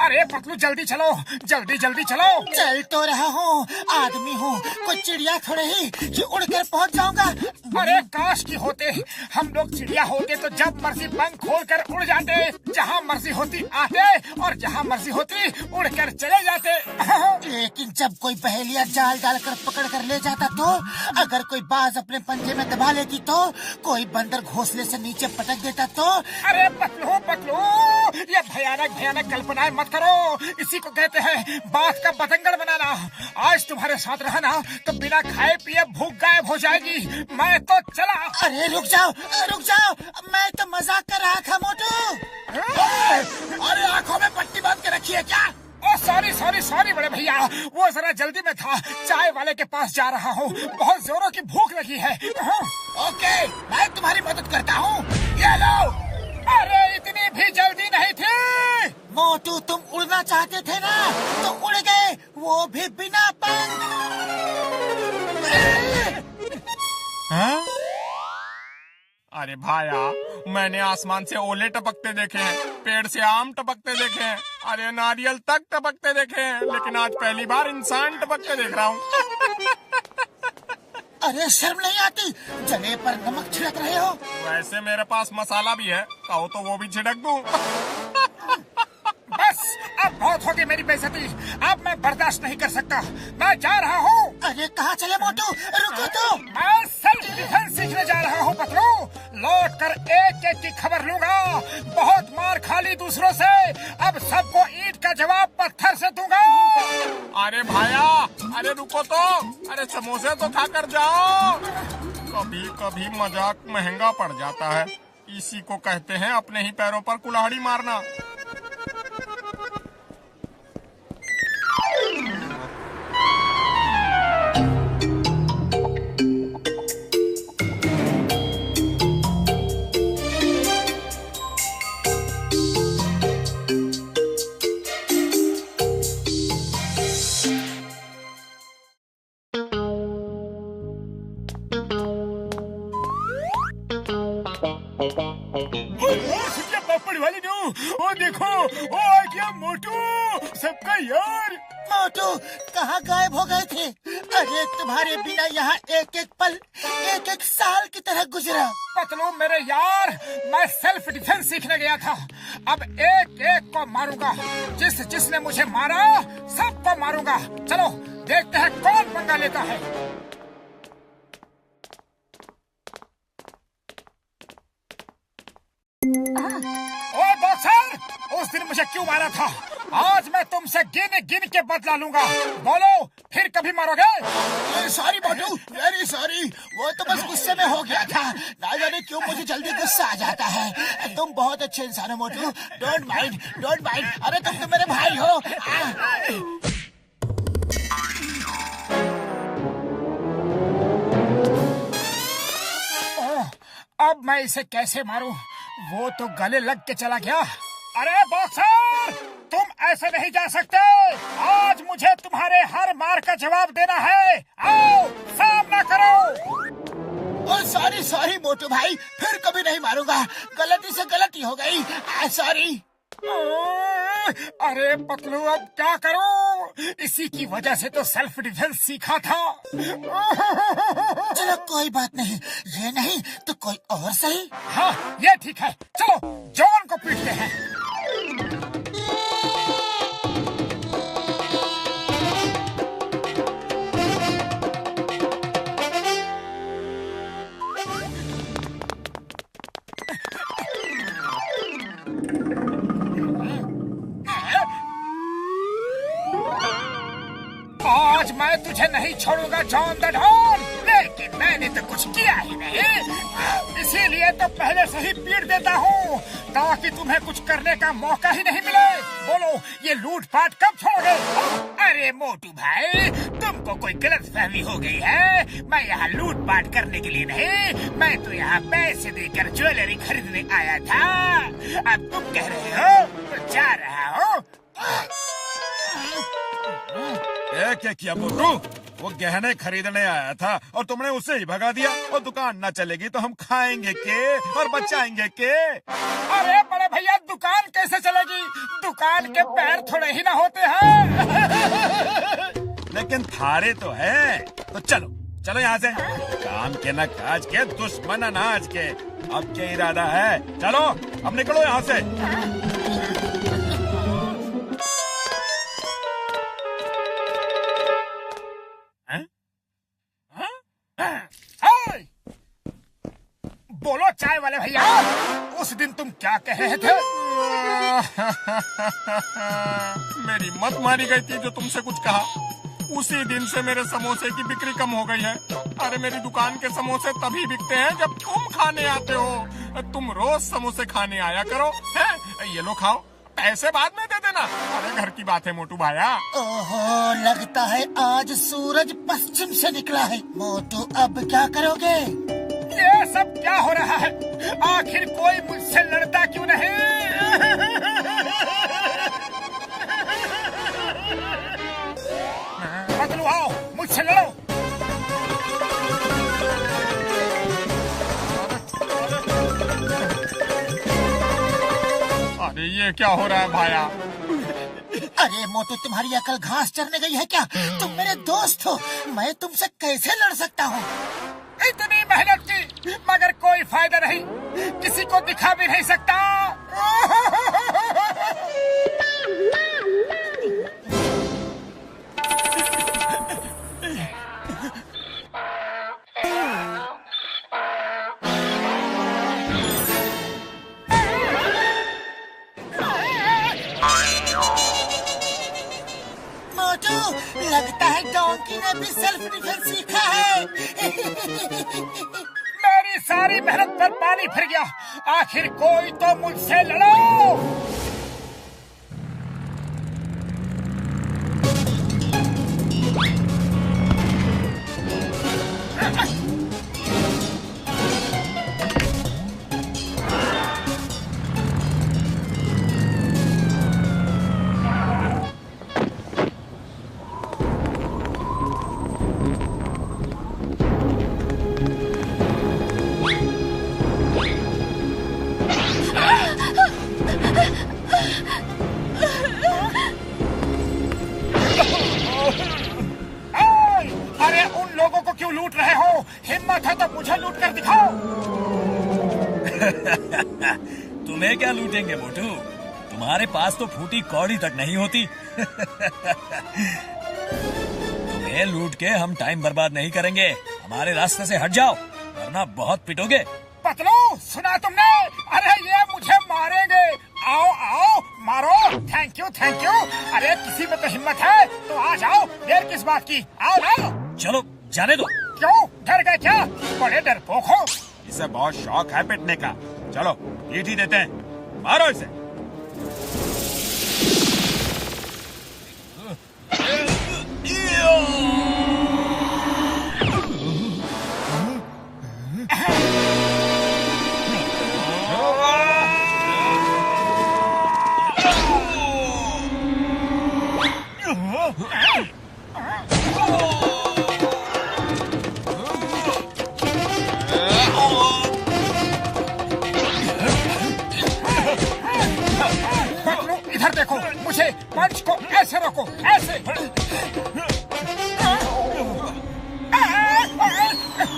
अरे पतलू जल्दी चलो, जल्दी जल्दी चलो। चल तो रहा हूँ, आदमी हूँ, कोई चिड़िया थोड़े ही कि उड़कर पहुँच जाऊंगा। अरे काश की होते हम लोग चिड़िया होते तो जब मर्जी पंख खोलकर उड़ जाते, जहाँ मर्जी होती आते और जहाँ मर्जी होती उड़कर चले जाते। लेकिन जब कोई पहेलिया जाल डालकर पकड़ कर ले जाता तो, अगर कोई बाज अपने पंजे में दबा लेती तो, कोई बंदर घोंसले से नीचे पटक देता तो। अरे पतलू पतलू, ये भयानक भयानक कल्पनाएं मत करो, इसी को कहते हैं बात का बतंगड़ बनाना। आज तुम्हारे साथ रहा ना तो बिना खाए पिए भूख गायब हो जाएगी। मैं तो चला। अरे रुक जाओ, मैं तो मजाक कर रहा था मोटू। अरे आंखों में पट्टी बांध के रखी है क्या? ओ सॉरी सॉरी सॉरी बड़े भैया, वो जरा जल्दी में था, चाय वाले के पास जा रहा हूँ, बहुत जोरों की भूख लगी है। ओके, मैं तुम्हारी मदद करता हूँ, ये लो। अरे इतनी भी जल्दी नहीं थी। मोटू तुम उड़ना चाहते थे ना, तो उड़ गए, वो भी बिना पंख। अरे भाया, मैंने आसमान से ओले टपकते देखे हैं, पेड़ से आम टपकते देखे हैं, अरे नारियल तक टपकते देखे हैं, लेकिन आज पहली बार इंसान टपकते देख रहा हूँ। अरे शर्म नहीं आती, जले पर नमक छिड़क रहे हो। वैसे मेरे पास मसाला भी है, कहो तो वो भी छिड़क दूं। बस अब बहुत होगी मेरी बेइज्जती, अब मैं बर्दाश्त नहीं कर सकता, मैं जा रहा हूँ। अरे कहाँ चले मोटू, रुको तो। मैं सेल्फ डिफेंस सीखने जा रहा हूँ पतलू, लौट कर एक एक की खबर लूंगा। बहुत मार खा ली दूसरों से, अब सबको ईंट का जवाब पत्थर से दूंगा। अरे भाया, अरे रुको तो, अरे समोसे तो खा कर जाओ। कभी कभी मजाक महंगा पड़ जाता है, इसी को कहते हैं अपने ही पैरों पर कुल्हाड़ी मारना। पापड़ वाली नो, ओ देखो, ओ आ गया मोटू, सबका यार। मोटू कहाँ गायब हो गए थे? अरे तुम्हारे बिना यहाँ एक एक पल एक एक साल की तरह गुजरा। पतलू मेरे यार, मैं सेल्फ डिफेंस सीखने गया था, अब एक एक को मारूंगा, जिसने मुझे मारा सबको मारूंगा। चलो देखते हैं कौन पंगा लेता है। ओ बॉक्सर, उस दिन मुझे क्यों मारा था? आज मैं तुमसे गिन गिन के बदला लूंगा, बोलो फिर कभी मारोगे? सॉरी मोटू, वेरी सॉरी, वो तो बस गुस्से में हो गया था, ना जाने क्यों मुझे जल्दी गुस्सा आ जाता है। तुम बहुत अच्छे इंसान हो मोटू, डोंट माइंड, डोंट माइंड। अरे तुम तो मेरे भाई हो। अब मैं इसे कैसे मारूं? वो तो गले लग के चला गया। अरे बॉक्सर, तुम ऐसे नहीं जा सकते, आज मुझे तुम्हारे हर मार का जवाब देना है, आओ सामना करो। सॉरी सॉरी मोटू भाई, फिर कभी नहीं मारूंगा, गलती से गलती हो गई, सॉरी। अरे पतलू अब क्या करूं? इसी की वजह से तो सेल्फ डिफेंस सीखा था। चलो कोई बात नहीं, ये नहीं तो कोई और सही। हाँ ये ठीक है, चलो जॉन को पीटते हैं। आज मैं तुझे नहीं छोड़ूंगा जॉन द डॉन, लेकिन मैंने तो कुछ किया ही नहीं, इसीलिए तो पहले से ही पीट देता हूँ ताकि तुम्हें कुछ करने का मौका ही नहीं मिले। बोलो ये लूटपाट कब छोड़ोगे? अरे मोटू भाई, तुमको कोई गलतफहमी हो गई है, मैं यहाँ लूटपाट करने के लिए नहीं, मैं तो यहाँ पैसे देकर ज्वेलरी खरीदने आया था। अब तुम कह रहे हो तो जा रहा हूँ। क्या किया मोटू? वो गहने खरीदने आया था और तुमने उसे ही भगा दिया, और दुकान न चलेगी तो हम खाएंगे के और बचाएंगे के? अरे बड़े भैया, दुकान कैसे चलेगी? दुकान के पैर थोड़े ही ना होते हैं। लेकिन थारे तो है। तो चलो चलो यहाँ से। काम के न काज के, दुश्मन अनाज के। अब क्या इरादा है? चलो अब निकलो यहाँ से। बोलो चाय वाले भैया, उस दिन तुम क्या कह रहे थे? मेरी मत मारी गई थी जो तुमसे कुछ कहा। उसी दिन से मेरे समोसे की बिक्री कम हो गई है। अरे मेरी दुकान के समोसे तभी बिकते हैं जब तुम खाने आते हो। तुम रोज समोसे खाने आया करो। हैं? ये लो खाओ, पैसे बाद में दे देना। अरे घर की बात है मोटू भाया। ओहो, लगता है आज सूरज पश्चिम से निकला है। मोटू अब क्या करोगे? ये सब क्या हो रहा है? आखिर कोई मुझसे लड़ता क्यों नहीं? पतलू आओ, मुझसे लड़ो। अरे ये क्या हो रहा है भाया? अरे मोटू, तुम्हारी अकल घास चरने गई है क्या? तुम मेरे दोस्त हो, मैं तुमसे कैसे लड़ सकता हूँ? इतनी मेहनत की मगर कोई फायदा नहीं, किसी को दिखा भी नहीं सकता। मोटू, लगता है डोंकी ने भी सेल्फ डिफेंस सीखा है। मेरी सारी मेहनत पर पानी फिर गया। आखिर कोई तो मुझसे लड़ो। अरे उन लोगों को क्यों लूट रहे हो? हिम्मत है तो मुझे लूट कर दिखाओ। तुम्हें क्या लूटेंगे मोटू? तुम्हारे पास तो फूटी कौड़ी तक नहीं होती। तुम्हें लूट के हम टाइम बर्बाद नहीं करेंगे। हमारे रास्ते से हट जाओ वरना बहुत पिटोगे। पतलू, सुना तुमने? अरे ये मुझे मारेंगे। आओ आओ, मारो। Thank you thank you. अरे किसी में तो हिम्मत है तो आ जाओ, देर किस बात की? आओ आओ। चलो जाने दो। क्यों, डर गए क्या? बड़े डरपोक हो। इसे बहुत शौक है पिटने का। चलो पीट ही देते हैं, मारो इसे। इधर देखो, मुझे पंच को ऐसे रोको, ऐसे।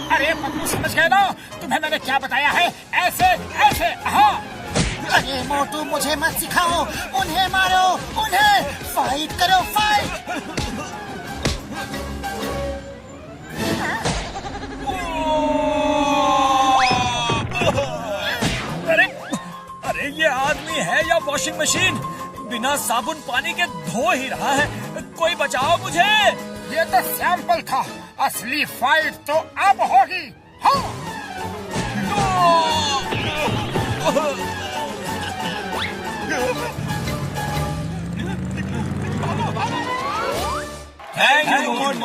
अरे पतलू, समझ गए ना? तुम्हें मैंने क्या बताया है? ऐसे ऐसे। हाँ। अरे मोटू, मुझे मत सिखाओ। उन्हें मारो, उन्हें। फाइट करो, फाइट। अरे ये आदमी है या वॉशिंग मशीन? बिना साबुन पानी के धो ही रहा है। कोई बचाओ मुझे। ये तो सैंपल था, असली फाइट तो अब होगी। हाँ। Thank you Motu.